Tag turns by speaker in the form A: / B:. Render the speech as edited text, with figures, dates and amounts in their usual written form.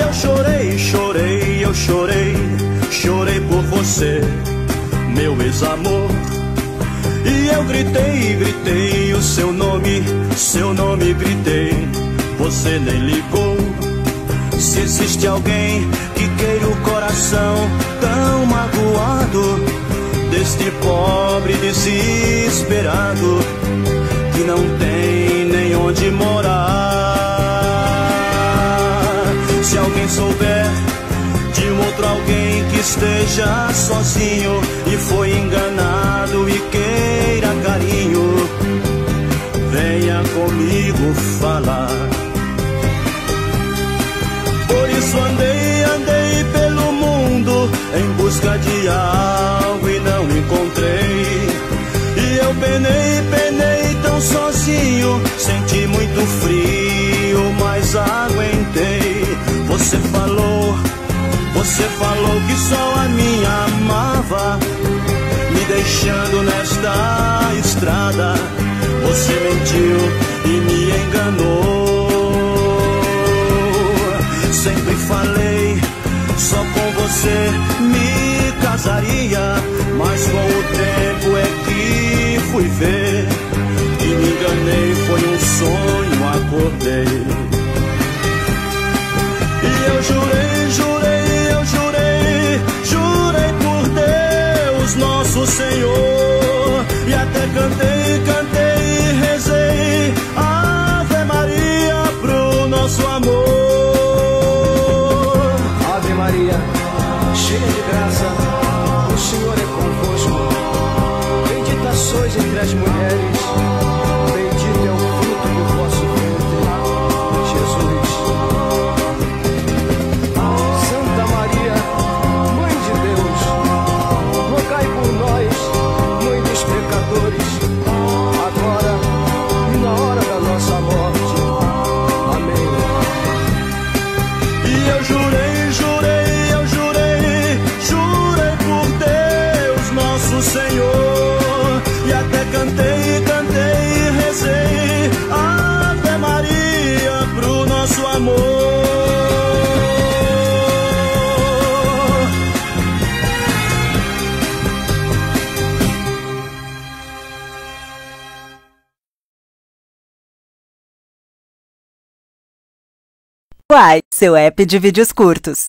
A: eu chorei, chorei, eu chorei, chorei por você, meu ex-amor. E eu gritei, gritei o seu nome gritei, você nem ligou. Se existe alguém que queira o coração tão magoado deste pobre desesperado que não tem nem onde morar. Se alguém souber de um outro alguém que esteja sozinho e foi enganado e queira carinho, venha comigo falar. Por isso andei, andei pelo mundo em busca de algo e não encontrei. E eu penei, penei tão sozinho, senti muito frio, mas aguentei. Você falou que só a mim amava, me deixando nesta estrada. Você mentiu e me enganou. Sempre falei, só com você me casaria, mas com o tempo é que fui ver e me enganei, foi um sonho, acordei. E eu jurei, jurei, eu jurei, jurei por Deus, nosso Senhor, e até cantei, cantei e rezei Ave Maria pro nosso amor.
B: Ave Maria, cheia de graça, o Senhor é convosco. Bendita sois entre as mulheres, bendito é o fruto do vosso ventre, Jesus. Santa Maria, Mãe de Deus, rogai por nós, Mãe dos pecadores, agora e na hora da nossa morte. Amém.
A: E eu jurei, jurei, eu jurei, jurei por Deus, nosso Senhor, e até cantei, cantei e rezei Ave Maria pro nosso amor.
C: Uai, seu app de vídeos curtos.